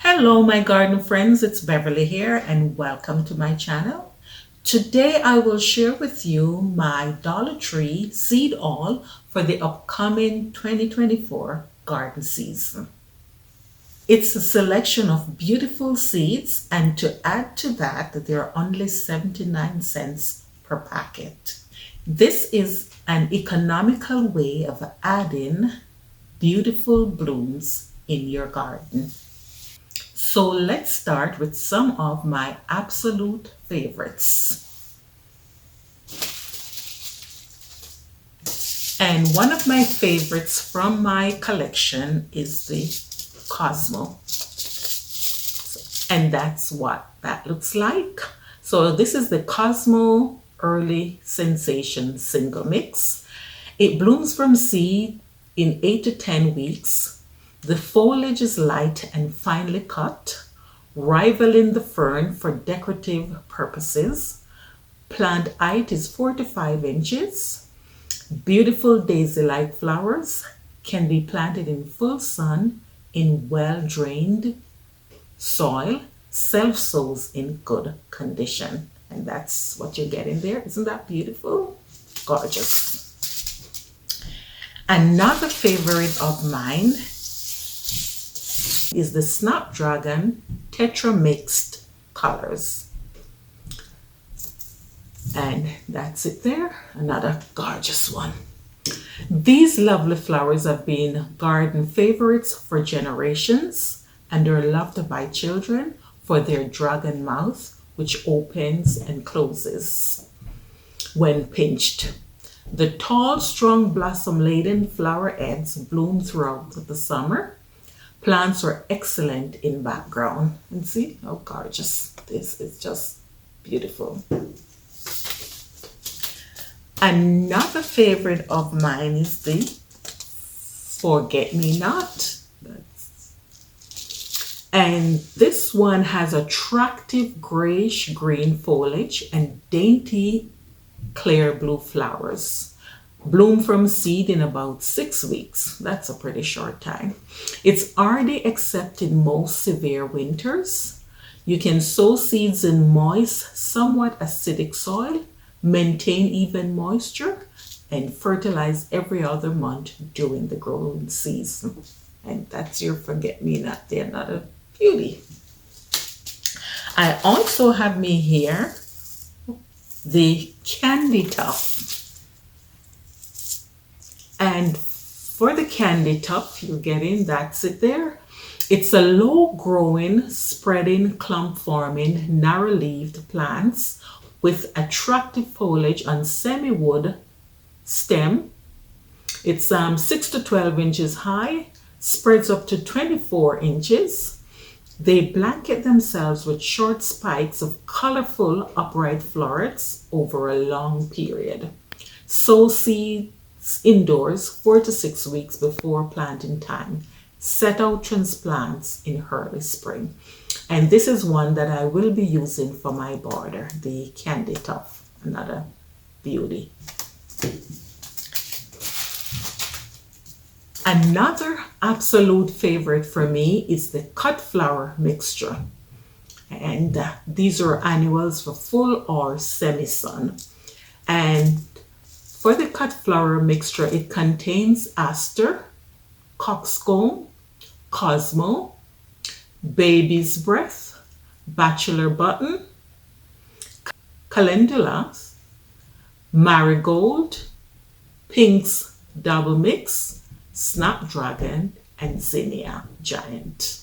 Hello, my garden friends. It's Beverly here, and welcome to my channel. Today, I will share with you my Dollar Tree seed haul for the upcoming 2024 garden season. It's a selection of beautiful seeds, and to add to that, they're only 79 cents per packet. This is an economical way of adding beautiful blooms in your garden. So let's start with some of my absolute favorites. And one of my favorites from my collection is the Cosmo. And that's what that looks like. So this is the Cosmo Early Sensation Single Mix. It blooms from seed in 8 to 10 weeks. The foliage is light and finely cut, rivaling the fern for decorative purposes. Plant height is 4 to 5 inches. Beautiful daisy-like flowers can be planted in full sun in well-drained soil. Self-sows in good condition. And that's what you get in there. Isn't that beautiful? Gorgeous. Another favorite of mine is the Snapdragon Tetra Mixed Colors. And that's it there, another gorgeous one. These lovely flowers have been garden favorites for generations, and they're loved by children for their dragon mouth, which opens and closes when pinched. The tall, strong blossom-laden flower heads bloom throughout the summer. Plants are excellent in background. And see how gorgeous this is, just beautiful. Another favorite of mine is the Forget-Me-Not. And this one has attractive grayish green foliage and dainty clear blue flowers. Bloom from seed in about 6 weeks. That's a pretty short time. It's already accepted most severe winters. You can sow seeds in moist, somewhat acidic soil, maintain even moisture, and fertilize every other month during the growing season. And that's your forget-me-not. They're another beauty. I also have me here the Candy Tuft. And for the Candy Tuft, you're getting, that's it there. It's a low-growing, spreading, clump-forming, narrow-leaved plants with attractive foliage on semi-wood stem. It's 6 to 12 inches high, spreads up to 24 inches. They blanket themselves with short spikes of colorful upright florets over a long period. Sow seeds indoors 4 to 6 weeks before planting time. Set out transplants in early spring. And this is one that I will be using for my border, the Candy Tuft, another beauty. Another absolute favorite for me is the cut flower mixture. And these are annuals for full or semi-sun. And for the cut flower mixture, it contains aster, coxcomb, cosmo, baby's breath, bachelor button, calendula, marigold, pink's double mix, snapdragon, and zinnia giant.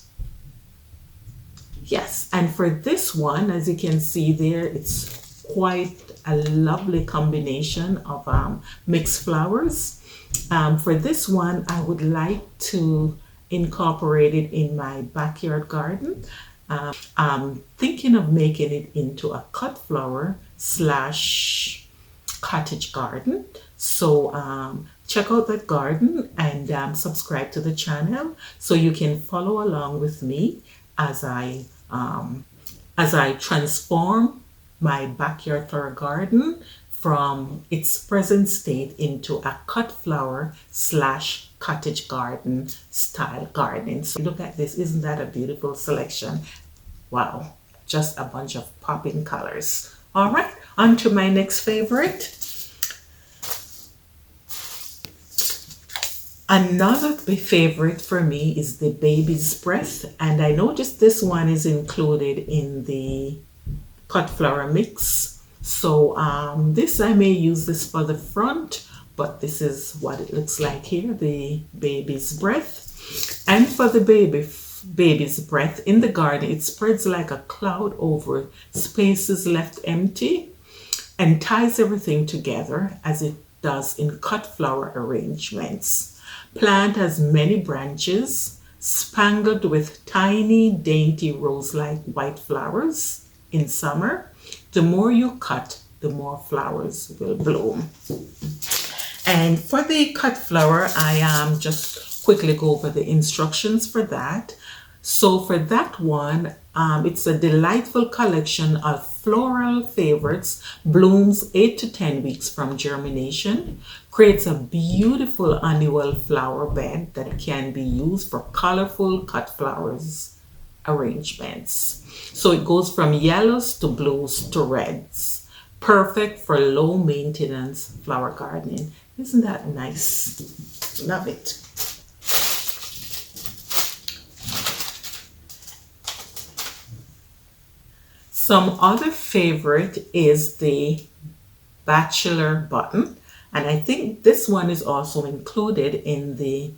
Yes, and for this one, as you can see there, it's quite a lovely combination of mixed flowers. For this one, I would like to incorporate it in my backyard garden. I'm thinking of making it into a cut flower / cottage garden. So check out that garden and subscribe to the channel so you can follow along with me as I transform my backyard flower garden from its present state into a cut flower / cottage garden style gardening. So look at this. Isn't that a beautiful selection? Wow, just a bunch of popping colors. All right, on to my next favorite. Another favorite for me is the baby's breath, and I noticed this one is included in the cut flower mix. So this, I may use this for the front, but this is what it looks like here, the baby's breath. And for the baby's breath in the garden, it spreads like a cloud over spaces left empty and ties everything together as it does in cut flower arrangements. Plant has many branches spangled with tiny, dainty rose-like white flowers in summer. The more you cut, the more flowers will bloom. And for the cut flower, I just quickly go over the instructions for that. So for that one, it's a delightful collection of floral favorites, blooms 8 to 10 weeks from germination, creates a beautiful annual flower bed that can be used for colorful cut flowers arrangements. So it goes from yellows to blues to reds. Perfect for low maintenance flower gardening. Isn't that nice? Love it. Some other favorite is the bachelor button, and I think this one is also included in the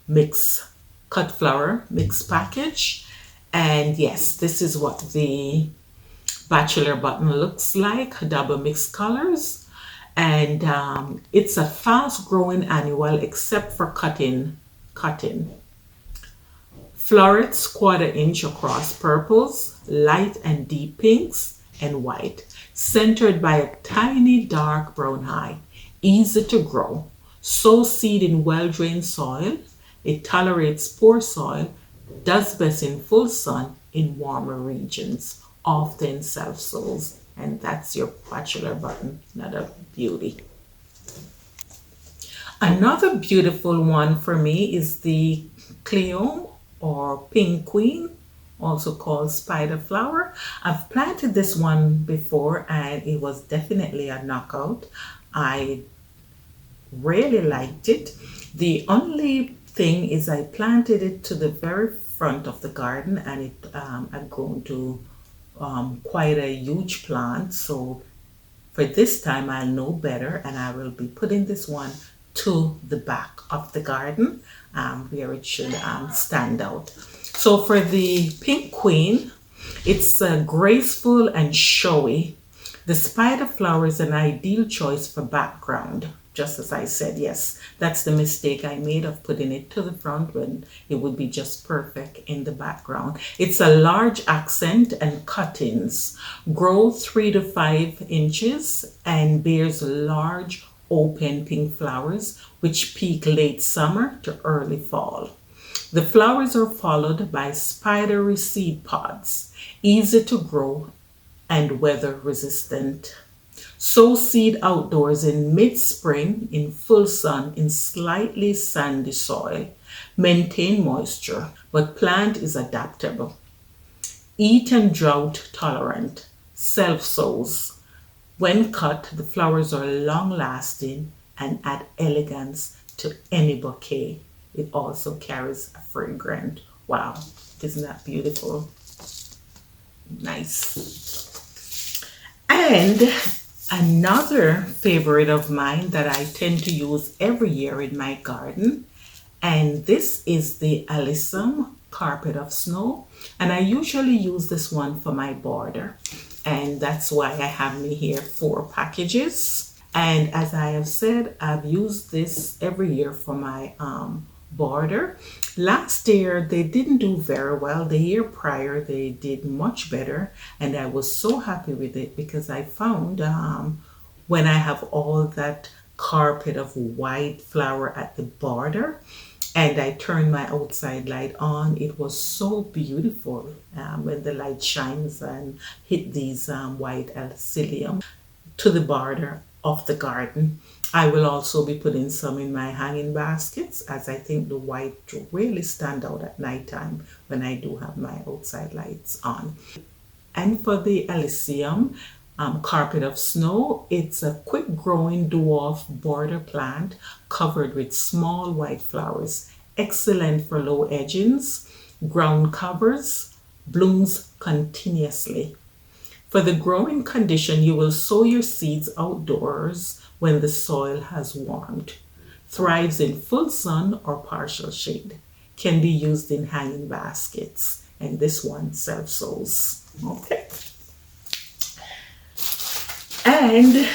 mix cut flower mix package. And yes, this is what the bachelor button looks like, double mixed colors. And it's a fast growing annual except for cutting. Florets 1/4 inch across purples, light and deep pinks, and white, centered by a tiny dark brown eye. Easy to grow. Sow seed in well-drained soil. It tolerates poor soil, does best in full sun in warmer regions, often self-sows. And that's your bachelor button, another beauty. Another beautiful one for me is the Cleome or pink queen, also called spider flower. I've planted this one before and it was definitely a knockout. I really liked it. The only thing is I planted it to the very front of the garden and it had grown to quite a huge plant. So for this time I'll know better and I will be putting this one to the back of the garden where it should stand out. So for the pink queen, it's graceful and showy. The spider flower is an ideal choice for background. Just as I said, yes, that's the mistake I made of putting it to the front when it would be just perfect in the background. It's a large accent and cuttings. Grow 3 to 5 inches and bears large open pink flowers which peak late summer to early fall. The flowers are followed by spidery seed pods, easy to grow and weather resistant. Sow seed outdoors in mid-spring in full sun in slightly sandy soil. Maintain moisture, but plant is adaptable. Heat and drought tolerant. Self-sows. When cut, the flowers are long-lasting and add elegance to any bouquet. It also carries a fragrance. Wow, isn't that beautiful? Nice. And another favorite of mine that I tend to use every year in my garden, and this is the alyssum carpet of snow, and I usually use this one for my border, and that's why I have me here 4 packages. And as I have said, I've used this every year for my border. Last year they didn't do very well. The year prior they did much better, and I was so happy with it because I found when I have all that carpet of white flower at the border and I turned my outside light on, it was so beautiful when the light shines and hit these white alyssum to the border. of the garden. I will also be putting some in my hanging baskets, as I think the white really stand out at nighttime when I do have my outside lights on. And for the alyssum, carpet of snow, it's a quick growing dwarf border plant covered with small white flowers. Excellent for low edgings, ground covers, blooms continuously. For the growing condition, you will sow your seeds outdoors when the soil has warmed. Thrives in full sun or partial shade. Can be used in hanging baskets. And this one self-sows. Okay. And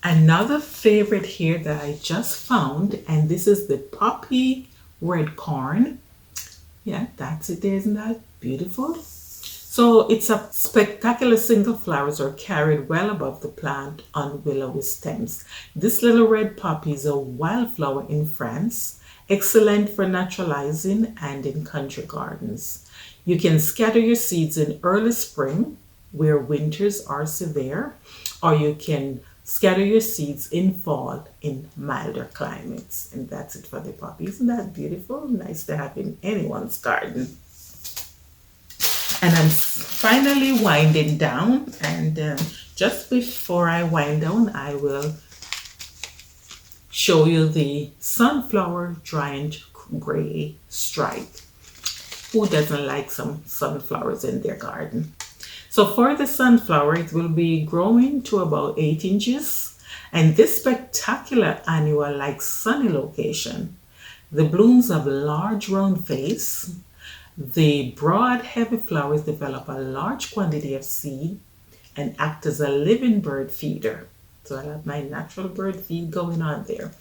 another favorite here that I just found, and this is the poppy red corn. Yeah, that's it there. Isn't that beautiful? So it's a spectacular single flowers are carried well above the plant on willowy stems. This little red poppy is a wildflower in France, excellent for naturalizing and in country gardens. You can scatter your seeds in early spring where winters are severe, or you can scatter your seeds in fall in milder climates. And that's it for the poppy. Isn't that beautiful? Nice to have in anyone's garden. And I'm finally winding down, and just before I wind down, I will show you the sunflower giant gray stripe. Who doesn't like some sunflowers in their garden? So for the sunflower, it will be growing to about 8 inches, and this spectacular annual like sunny location. The blooms have large round face. The broad, heavy flowers develop a large quantity of seed and act as a living bird feeder. So I have my natural bird feed going on there.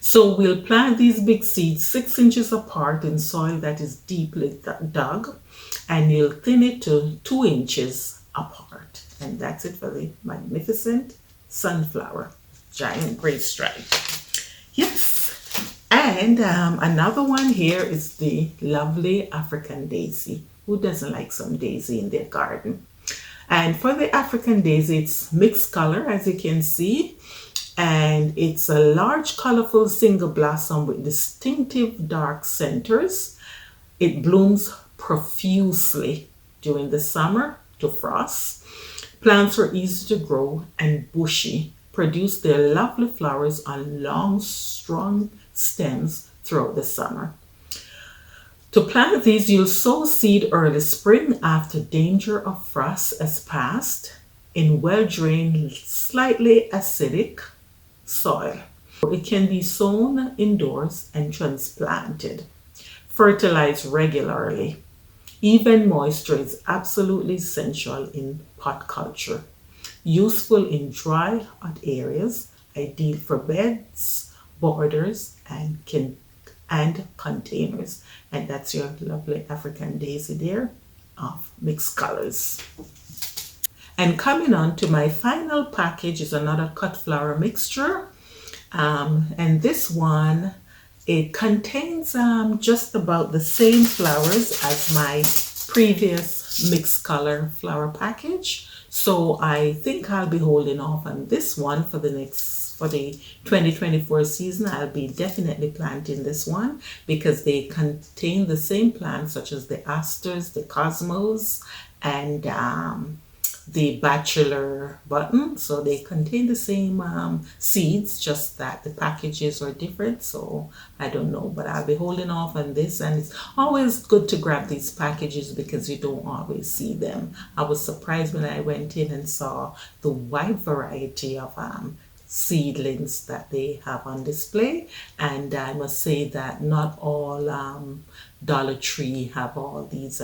So we'll plant these big seeds 6 inches apart in soil that is deeply dug, and you'll thin it to 2 inches apart. And that's it for the magnificent sunflower, giant gray stripe. Yes. And another one here is the lovely African daisy. Who doesn't like some daisy in their garden? And for the African daisy, it's mixed color, as you can see. And it's a large, colorful single blossom with distinctive dark centers. It blooms profusely during the summer to frost. Plants are easy to grow and bushy, produce their lovely flowers on long, strong stems throughout the summer. To plant these, you'll sow seed early spring after danger of frost has passed in well-drained, slightly acidic soil. It can be sown indoors and transplanted. Fertilize regularly. Even moisture is absolutely essential in pot culture. Useful in dry, hot areas, ideal for beds, borders, and containers. And that's your lovely African daisy there of mixed colors. And coming on to my final package is another cut flower mixture. And this one, it contains just about the same flowers as my previous mixed color flower package. So I think I'll be holding off on this one for the 2024 season. I'll be definitely planting this one because they contain the same plants such as the asters, the cosmos, and the bachelor button. So they contain the same seeds, just that the packages are different. So I don't know, but I'll be holding off on this. And it's always good to grab these packages because you don't always see them. I was surprised when I went in and saw the wide variety of seedlings that they have on display. And I must say that not all Dollar Tree have all these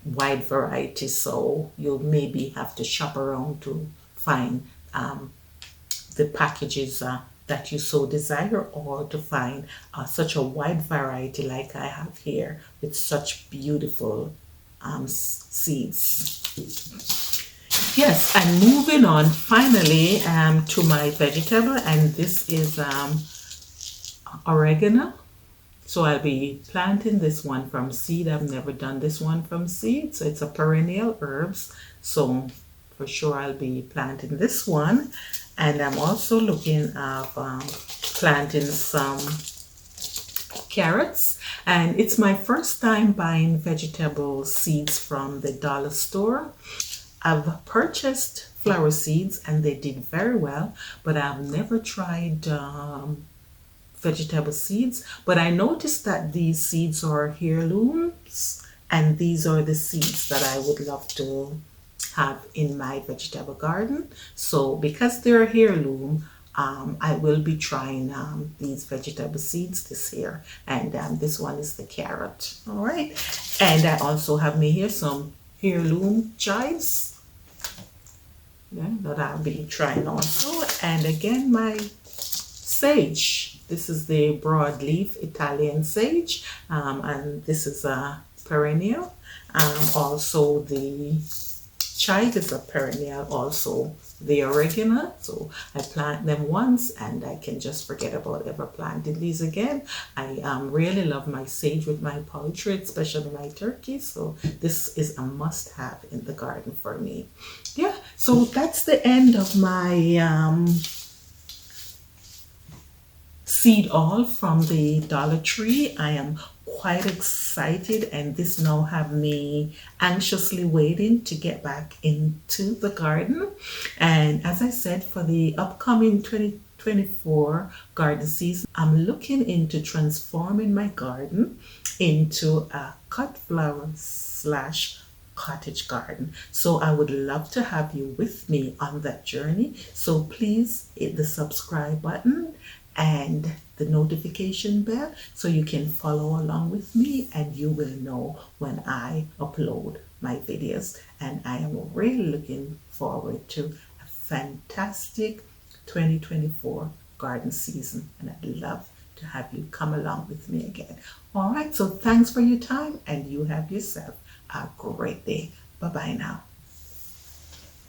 wide variety, so you'll maybe have to shop around to find the packages that you so desire, or to find such a wide variety like I have here with such beautiful seeds. Yes, and moving on finally to my vegetable, and this is oregano. So I'll be planting this one from seed. I've never done this one from seed. So it's a perennial herbs. So for sure I'll be planting this one. And I'm also looking at planting some carrots. And it's my first time buying vegetable seeds from the dollar store. I've purchased flower seeds and they did very well, but I've never tried vegetable seeds. But I noticed that these seeds are heirlooms, and these are the seeds that I would love to have in my vegetable garden. So because they're heirloom, I will be trying these vegetable seeds this year. And this one is the carrot. All right. And I also have me here some heirloom chives, yeah, that I'll be trying also. And again, my sage. This is the broadleaf Italian sage. And this is a perennial. Also the chive is a perennial, also the oregano. So I plant them once and I can just forget about ever planting these again. I really love my sage with my poultry, especially my turkey. So this is a must have in the garden for me. Yeah, so that's the end of my seed all from the Dollar Tree. I am quite excited, and this now have me anxiously waiting to get back into the garden. And as I said, for the upcoming 2024 garden season, I'm looking into transforming my garden into a cut flower slash cottage garden. So I would love to have you with me on that journey. So please hit the subscribe button and the notification bell so you can follow along with me, and you will know when I upload my videos. And I am really looking forward to a fantastic 2024 garden season, and I'd love to have you come along with me again. All right, so thanks for your time, and you have yourself a great day. Bye bye now.